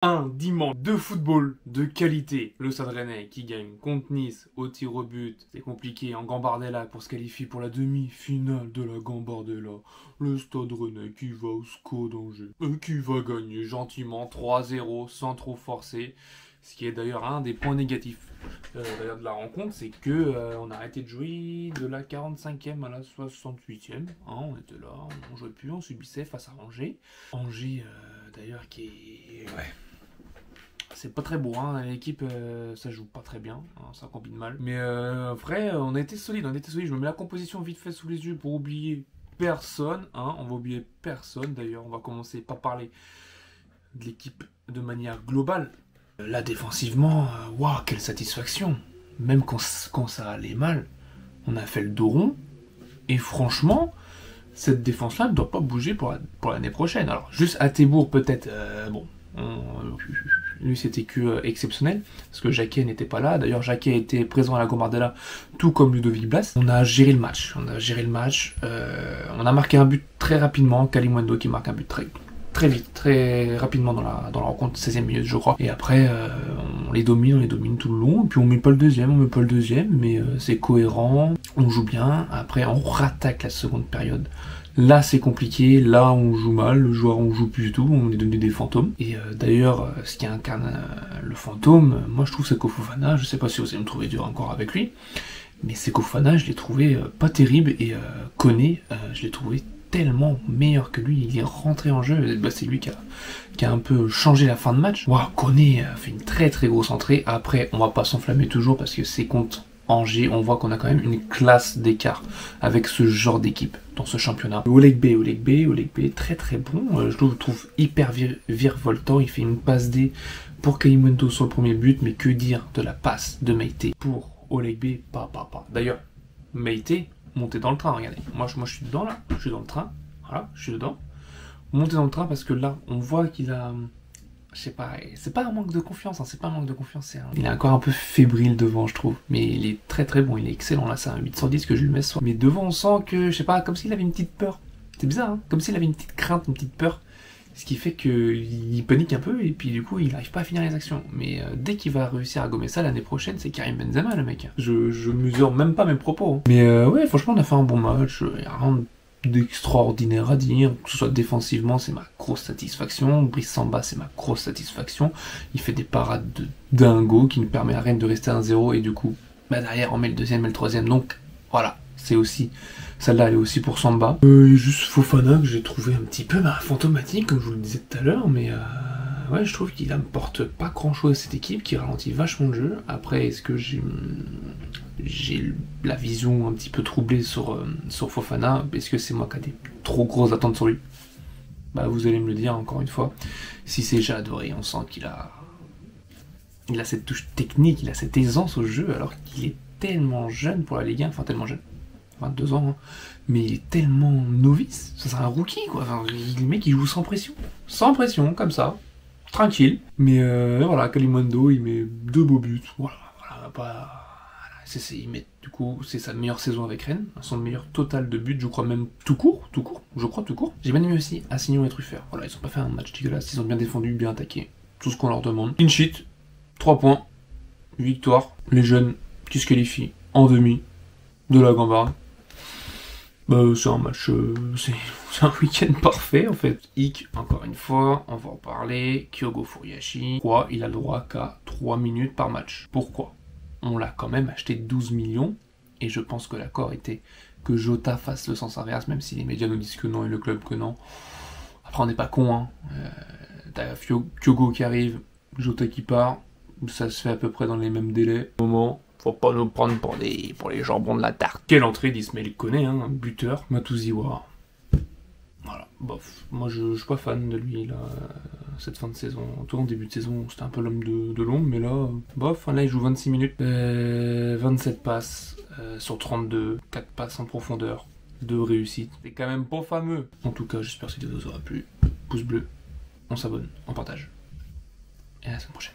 Un dimanche de football de qualité. Le Stade Rennais qui gagne contre Nice au tir au but. C'est compliqué en Gambardella pour se qualifier pour la demi-finale de la Gambardella. Le Stade Rennais qui va au SCO d'Angers et qui va gagner gentiment 3-0 sans trop forcer. Ce qui est d'ailleurs un des points négatifs d'ailleurs de la rencontre, c'est que on a arrêté de jouer de la 45e à la 68e. On était là, on jouait plus, on subissait face à Angers. Angers d'ailleurs qui est... Ouais. C'est pas très beau, hein. L'équipe, ça joue pas très bien, hein, ça combine mal. Mais après, on a été solide, Je me mets la composition vite fait sous les yeux pour oublier personne, hein. On va oublier personne d'ailleurs, on va commencer par parler de l'équipe de manière globale. Là, défensivement, waouh, quelle satisfaction. Même quand ça allait mal, on a fait le dos rond. Et franchement, cette défense-là ne doit pas bouger pour l'année prochaine. Alors, juste Hateboer, peut-être, bon, lui c'était que exceptionnel, parce que Jacquet n'était pas là. D'ailleurs, Jacquet était présent à la Gambardella, tout comme Ludovic Blas. On a géré le match. On a marqué un but très rapidement. Kalimundo qui marque un but très vite, très rapidement dans la rencontre, 16e minute je crois. Et après, on les domine tout le long. Et puis on met pas le deuxième, mais c'est cohérent. On joue bien. Après, on rattaque la seconde période. Là, c'est compliqué. Là, on joue mal. Le joueur, on joue plus du tout. On est devenu des fantômes. Et d'ailleurs, ce qui incarne le fantôme, moi, je trouve c'est Seko Fofana. Je sais pas si vous allez me trouver dur encore avec lui, mais Seko Fofana, je l'ai trouvé pas terrible. Et Koné, je l'ai trouvé tellement meilleur que lui. Il est rentré en jeu. Bah, c'est lui qui a un peu changé la fin de match. Waouh, Koné a fait une très grosse entrée. Après, on va pas s'enflammer toujours parce que c'est contre Angers, on voit qu'on a quand même une classe d'écart avec ce genre d'équipe dans ce championnat. Oleg B, très bon. Je le trouve hyper virevoltant. Il fait une passe D pour Kalimundo sur le premier but, mais que dire de la passe de Meïté pour Oleg B, pas. D'ailleurs, Meïté, montez dans le train, regardez. Moi je suis dedans là, je suis dans le train. Voilà, je suis dedans. Montez dans le train parce que là, on voit qu'il a... Je sais pas, c'est pas un manque de confiance, il est encore un peu fébrile devant, je trouve. Mais il est très bon, il est excellent là, c'est un 8 sur 10 que je lui mets ce soir. Mais devant, on sent que, je sais pas, comme s'il avait une petite peur. C'est bizarre, hein, comme s'il avait une petite crainte, une petite peur. Ce qui fait qu'il panique un peu et puis du coup, il n'arrive pas à finir les actions. Mais dès qu'il va réussir à gommer ça l'année prochaine, c'est Karim Benzema le mec. Je mesure même pas mes propos. Hein. Mais ouais, franchement, on a fait un bon match, il y a rien d'extraordinaire à dire, que ce soit défensivement, c'est ma grosse satisfaction. Brice Samba, c'est ma grosse satisfaction. Il fait des parades de dingo qui ne permet à Rennes de rester à 1-0 et du coup, bah derrière, on met le deuxième et le troisième. Donc voilà, c'est aussi, celle-là, elle est aussi pour Samba. Juste Fofana que j'ai trouvé un petit peu fantomatique, comme je vous le disais tout à l'heure, mais ouais, je trouve qu'il apporte pas grand-chose à cette équipe, qui ralentit vachement le jeu. Après, est-ce que j'ai la vision un petit peu troublée sur Fofana? Est-ce que c'est moi qui ai des trop grosses attentes sur lui? Bah, vous allez me le dire encore une fois. Si c'est j'ai adoré, on sent qu'il a cette touche technique, il a cette aisance au jeu, alors qu'il est tellement jeune pour la Ligue 1, enfin tellement jeune, 22 ans, hein, mais il est tellement novice, ça c'est un rookie quoi, enfin, le mec il joue sans pression, comme ça, tranquille. Mais voilà, Kalimundo il met 2 beaux buts, voilà pas... Il met, du coup, c'est sa meilleure saison avec Rennes, son meilleur total de buts, je crois même tout court. J'ai bien aimé aussi Assignon et Truffert. Voilà, ils ont pas fait un match dégueulasse, ils ont bien défendu, bien attaqué, tout ce qu'on leur demande. Clean sheet, 3 points, victoire, les jeunes qui se qualifient en demi de la Gambarde. Bah, c'est un match, c'est un week-end parfait en fait. Ick, encore une fois, on va en parler. Kyogo Furiashi, il a le droit qu'à 3 minutes par match. Pourquoi? On l'a quand même acheté 12 millions, et je pense que l'accord était que Jota fasse le sens inverse, même si les médias nous disent que non et le club que non. Après, on n'est pas con, hein. T'as Kyogo qui arrive, Jota qui part, ça se fait à peu près dans les mêmes délais. Au moment, faut pas nous prendre pour les jambons de la tarte. Quelle entrée d'Ismaël Koné, hein, un buteur. Matouziwa. Voilà, bof. Moi, je suis pas fan de lui, là, cette fin de saison. Tout en début de saison, c'était un peu l'homme de l'ombre, mais là, bof. Là, il joue 26 minutes. 27 passes sur 32, 4 passes en profondeur, 2 réussites. C'est quand même pas fameux. En tout cas, j'espère que cette vidéo vous aura plu. Pouce bleu, on s'abonne, on partage. Et à la semaine prochaine.